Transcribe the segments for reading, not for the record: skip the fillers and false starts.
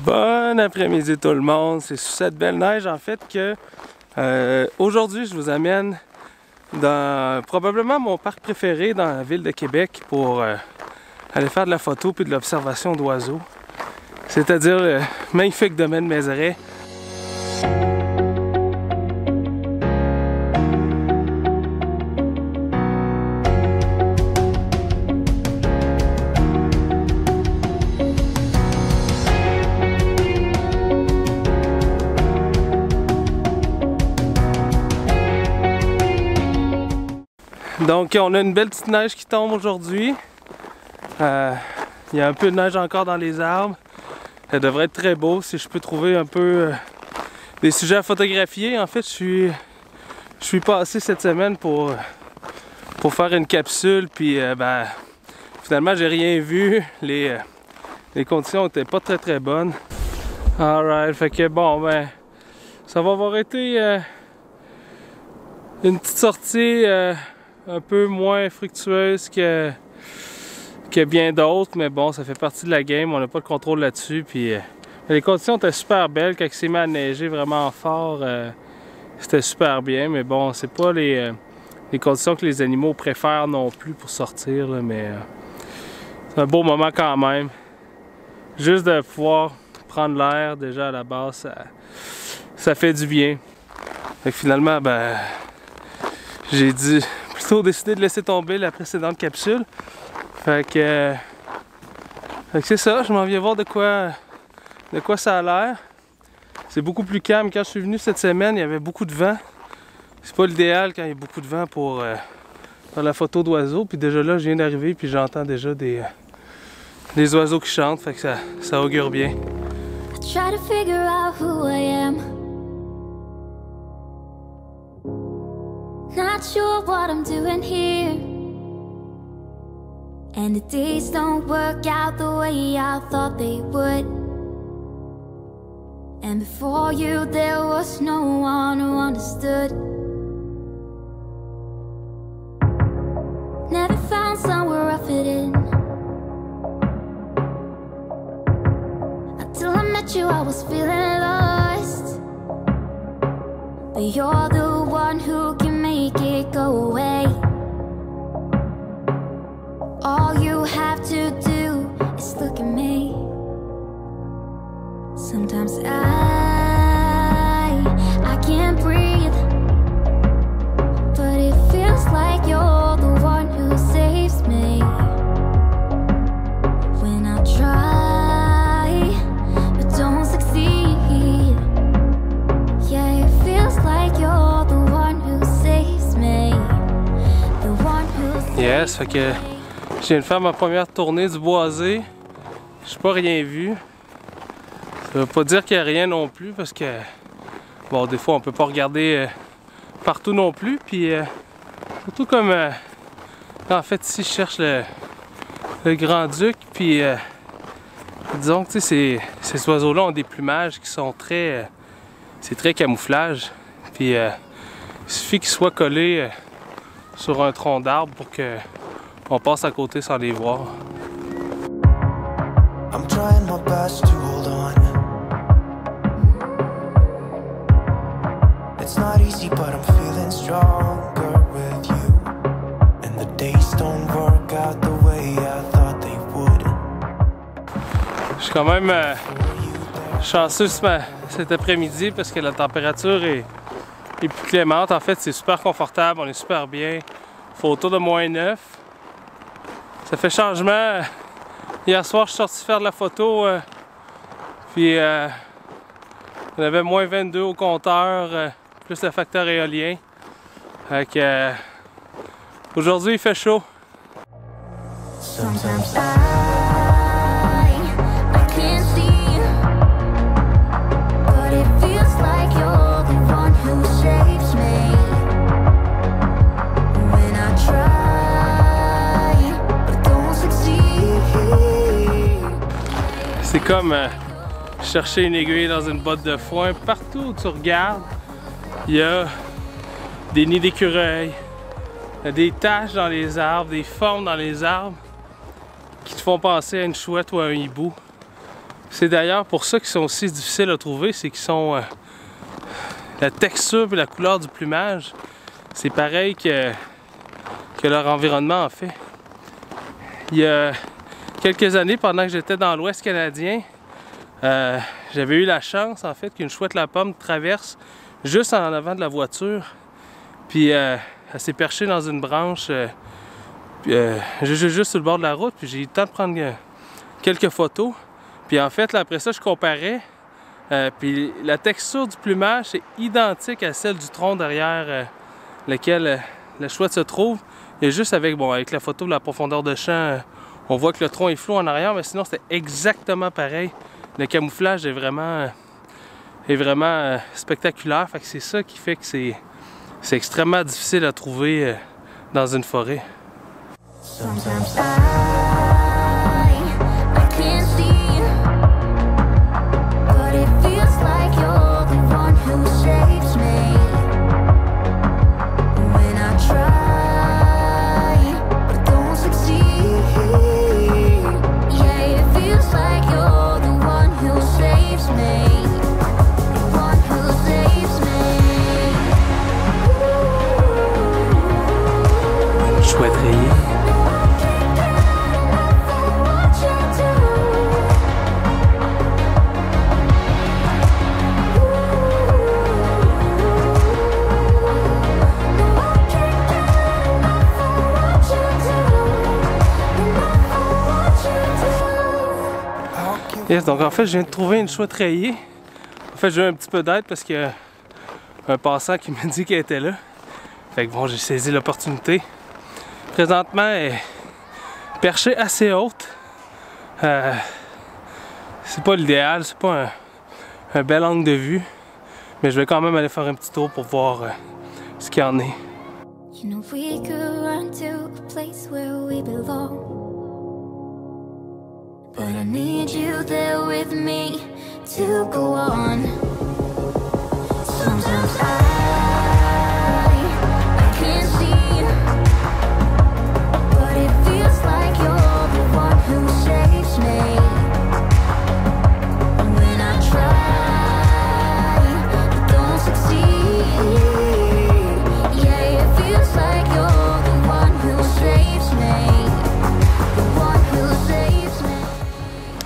Bon après-midi tout le monde, c'est sous cette belle neige en fait que aujourd'hui je vous amène dans probablement mon parc préféré dans la ville de Québec pour aller faire de la photo puis de l'observation d'oiseaux, c'est-à-dire le magnifique domaine Mézeray. Donc on a une belle petite neige qui tombe aujourd'hui. Il y a un peu de neige encore dans les arbres. Ça devrait être très beau si je peux trouver un peu des sujets à photographier. En fait, je suis passé cette semaine pour faire une capsule. Puis finalement, j'ai rien vu. Les conditions n'étaient pas très bonnes. Alright, fait que bon, ça va avoir été une petite sortie un peu moins fructueuse que bien d'autres, mais bon, ça fait partie de la game, on n'a pas de contrôle là-dessus. Puis les conditions étaient super belles, quand il s'est mis à neiger vraiment fort, c'était super bien, mais bon, c'est pas les conditions que les animaux préfèrent non plus pour sortir, là, mais c'est un beau moment quand même. Juste de pouvoir prendre l'air, déjà à la base, ça fait du bien. Fait que finalement, j'ai plutôt décidé de laisser tomber la précédente capsule. Fait que c'est ça, je m'en viens voir de quoi ça a l'air. C'est beaucoup plus calme. Quand je suis venu cette semaine, il y avait beaucoup de vent. C'est pas l'idéal quand il y a beaucoup de vent pour faire la photo d'oiseaux. Puis déjà là, je viens d'arriver puis j'entends déjà des oiseaux qui chantent. Fait que ça augure bien. I try to figure out who I am. Not sure what I'm doing here. And the days don't work out the way I thought they would. And before you there was no one who understood. Never found somewhere I fit in. Until I met you I was feeling lost. But you're the one who can make it go away. All you have to do is look at me. Sometimes I can't breathe, but it feels like you're the one who saves me. When I try, but don't succeed. Yeah, it feels like you're the one who saves me. The one who saves me. Yes, fait que je viens de faire ma première tournée du boisé. J'ai pas rien vu. Ça veut pas dire qu'il n'y a rien non plus parce que bon, des fois on peut pas regarder partout non plus. Puis surtout comme en fait ici je cherche le grand-duc. Puis disons que ces oiseaux-là ont des plumages qui sont très c'est très camouflage. Puis il suffit qu'ils soient collés sur un tronc d'arbre pour que on passe à côté sans les voir. I'm trying my best to hold on. It's not easy but I'm feeling stronger with you. And the days don't work out the way I thought they would. Je suis quand même chanceux cet après-midi parce que la température est plus clémente. En fait, c'est super confortable, on est super bien. Il faut autour de -9. Ça fait changement. Hier soir, je suis sorti faire de la photo. Puis, on avait -22 au compteur, plus le facteur éolien. Fait que, aujourd'hui, il fait chaud. Sometimes I can't see, but it feels like you're the one who saves me. When I try, but don't succeed. C'est comme chercher une aiguille dans une botte de foin. Partout où tu regardes, il y a des nids d'écureuils, des taches dans les arbres, des formes dans les arbres qui te font penser à une chouette ou à un hibou. C'est d'ailleurs pour ça qu'ils sont aussi difficiles à trouver, c'est qu'ils sont... la texture et la couleur du plumage, c'est pareil que leur environnement en fait. Il y a quelques années, pendant que j'étais dans l'Ouest canadien, j'avais eu la chance en fait qu'une chouette la pomme traverse juste en avant de la voiture. Puis elle s'est perchée dans une branche juste sur le bord de la route. Puis j'ai eu le temps de prendre quelques photos. Puis en fait, là, après ça, je comparais. Puis la texture du plumage est identique à celle du tronc derrière lequel la chouette se trouve. Et juste avec la photo de la profondeur de champ, on voit que le tronc est flou en arrière, mais sinon c'était exactement pareil. Le camouflage est vraiment spectaculaire. Fait que c'est ça qui fait que c'est extrêmement difficile à trouver dans une forêt. Sometimes I can't see, but it feels like you're the one who saves me. When I try, but don't succeed. Yeah, it feels like you're the one who saves me. The one who saves me. Chouette rayée. Yes, donc en fait, je viens de trouver une chouette rayée. En fait, j'ai eu un petit peu d'aide parce qu'il y a un passant qui m'a dit qu'elle était là. Fait que bon, j'ai saisi l'opportunité. Présentement, elle est perchée assez haute. C'est pas l'idéal, c'est pas un bel angle de vue. Mais je vais quand même aller faire un petit tour pour voir ce qu'il y en est. You know we could run to a place where we belong, but I need you there with me to go on. Sometimes I can't see, but it feels like you're the one who saves me. When I try, but don't succeed. Yeah, it feels like you're the one who saves me. The one who saves me.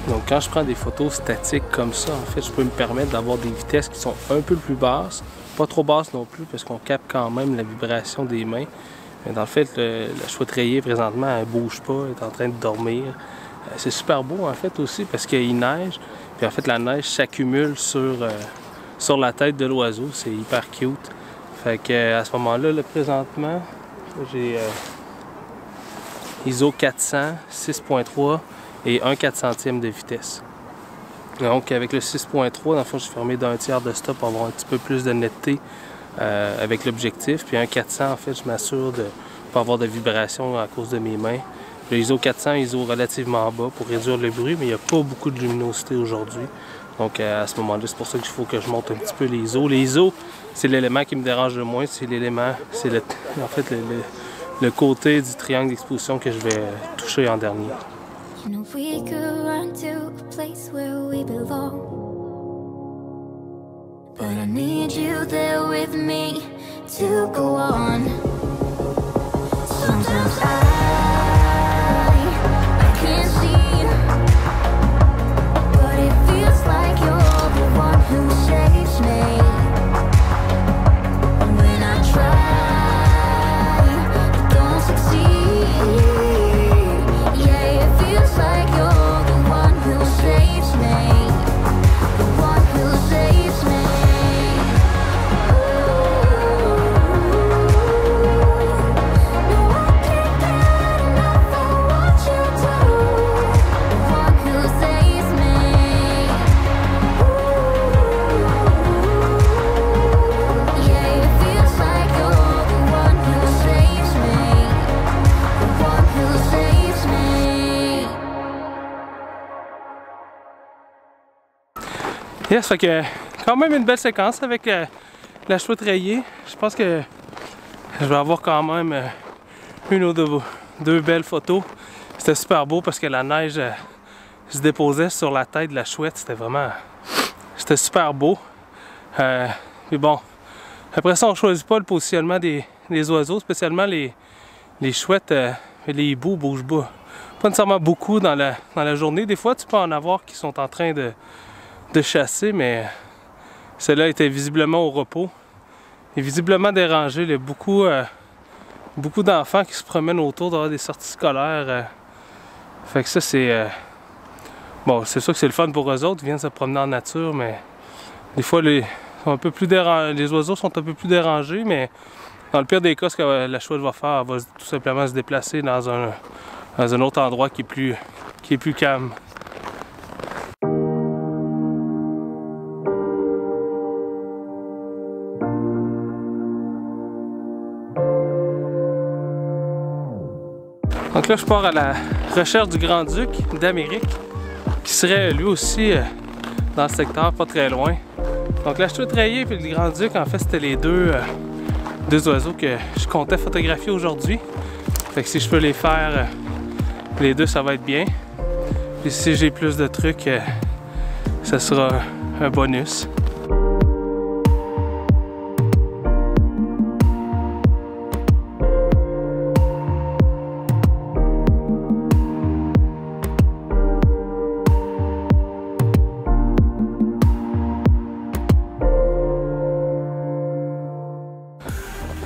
Donc quand je prends des photos statiques comme ça, en fait, je peux me permettre d'avoir des vitesses qui sont un peu plus basses. Pas trop basses non plus, parce qu'on capte quand même la vibration des mains. Mais dans le fait, la chouette rayée, présentement, elle bouge pas, elle est en train de dormir. C'est super beau, en fait, aussi, parce qu'il neige. Puis en fait, la neige s'accumule sur la tête de l'oiseau. C'est hyper cute. Fait que à ce moment-là, là, présentement, j'ai ISO 400, 6.3 et 1/400e de vitesse. Donc avec le 6.3, dans le fond, j'ai fermé d'un tiers de stop pour avoir un petit peu plus de netteté avec l'objectif. Puis 1/400, en fait, je m'assure de ne pas avoir de vibration à cause de mes mains. Le ISO 400 est ISO relativement bas pour réduire le bruit, mais il n'y a pas beaucoup de luminosité aujourd'hui. Donc à ce moment-là, c'est pour ça qu'il faut que je monte un petit peu les ISO. Les ISO, c'est l'élément qui me dérange le moins. C'est l'élément, c'est en fait le côté du triangle d'exposition que je vais toucher en dernier. You know we could run to a place where we belong, but I need you there with me to go on. Sometimes I can't see, but it feels like you're the one who saves me. When I try, but don't succeed. Yeah, it feels like you're the one who saves me. The one who saves me. No, I can't get enough of what you do. The one who saves me. Yeah, it feels like you're the one who saves me. The one who saves me. Yes, fait que quand même une belle séquence avec la chouette rayée. Je pense que je vais avoir quand même une ou deux belles photos. C'était super beau parce que la neige se déposait sur la tête de la chouette. C'était vraiment... C'était super beau. Mais bon, après ça, on ne choisit pas le positionnement des oiseaux, spécialement les chouettes. Les hiboux bougent pas nécessairement beaucoup dans la journée. Des fois, tu peux en avoir qui sont en train de chasser, mais celle-là était visiblement au repos. Et visiblement dérangée. Il y a beaucoup d'enfants qui se promènent autour d'avoir des sorties scolaires. Fait que ça, c'est... bon, c'est sûr que c'est le fun pour eux autres. Ils viennent se promener en nature, mais des fois, les oiseaux sont un peu plus dérangés, mais dans le pire des cas, ce que la chouette va faire, elle va tout simplement se déplacer dans un autre endroit qui est plus calme. Donc là, je pars à la recherche du Grand-Duc d'Amérique, qui serait lui aussi dans le secteur, pas très loin. Donc la chouette rayée et le Grand-Duc, en fait, c'était les deux oiseaux que je comptais photographier aujourd'hui. Fait que si je peux les faire, les deux, ça va être bien. Puis si j'ai plus de trucs, ça sera un bonus.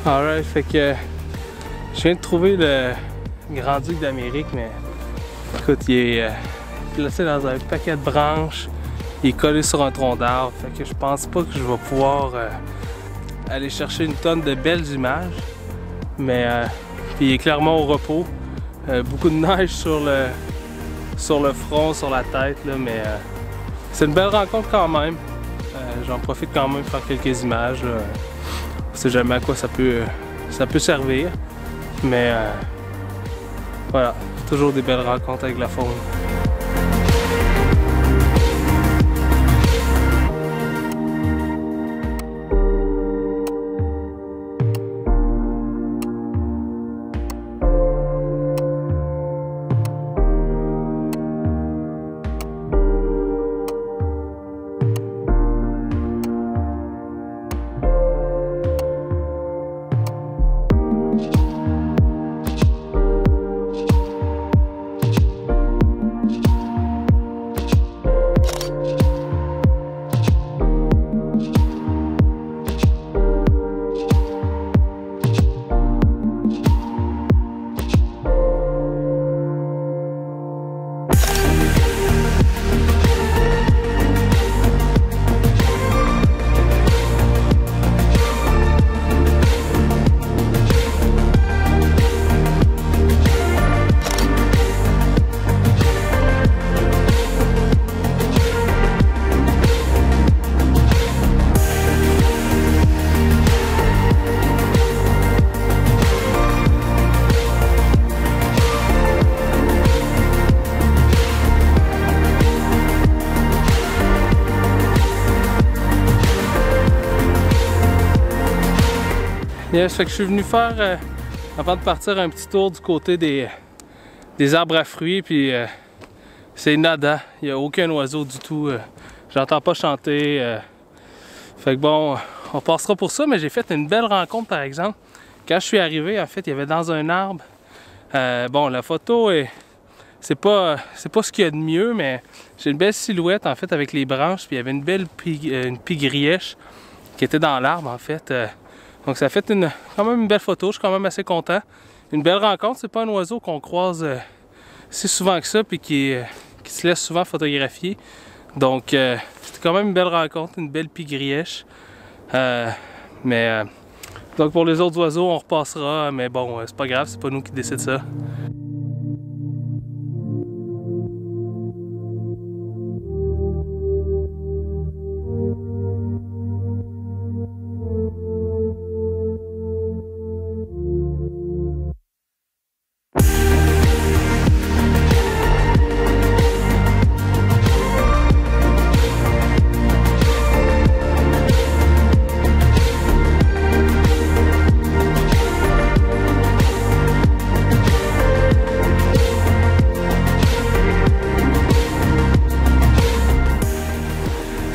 Alright, fait que je viens de trouver le Grand-Duc d'Amérique, mais écoute, il est placé dans un paquet de branches, il est collé sur un tronc d'arbre, fait que je pense pas que je vais pouvoir aller chercher une tonne de belles images, mais puis il est clairement au repos, beaucoup de neige sur le front, sur la tête, là, mais c'est une belle rencontre quand même, j'en profite quand même pour faire quelques images, là. On sait jamais à quoi ça peut servir, mais voilà, toujours des belles rencontres avec la faune. Yes, fait que je suis venu faire, avant de partir, un petit tour du côté des arbres à fruits, puis c'est nada, il n'y a aucun oiseau du tout, j'entends pas chanter, fait que bon, on passera pour ça, mais j'ai fait une belle rencontre par exemple. Quand je suis arrivé, en fait, il y avait dans un arbre, bon, la photo c'est pas ce qu'il y a de mieux, mais j'ai une belle silhouette en fait avec les branches, puis il y avait une belle pie-grièche qui était dans l'arbre en fait. Donc ça a fait quand même une belle photo, je suis quand même assez content. Une belle rencontre, c'est pas un oiseau qu'on croise si souvent que ça, puis qui se laisse souvent photographier. Donc c'était quand même une belle rencontre, une belle pie-grièche. Donc pour les autres oiseaux, on repassera, mais bon, c'est pas grave, c'est pas nous qui décident ça.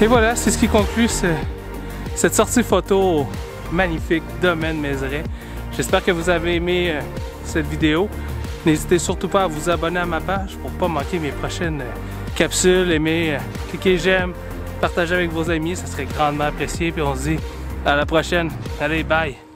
Et voilà, c'est ce qui conclut cette sortie photo au magnifique domaine Mézeray. J'espère que vous avez aimé cette vidéo. N'hésitez surtout pas à vous abonner à ma page pour ne pas manquer mes prochaines capsules. Aimez, cliquez j'aime, partagez avec vos amis, ça serait grandement apprécié. Puis on se dit à la prochaine. Allez, bye!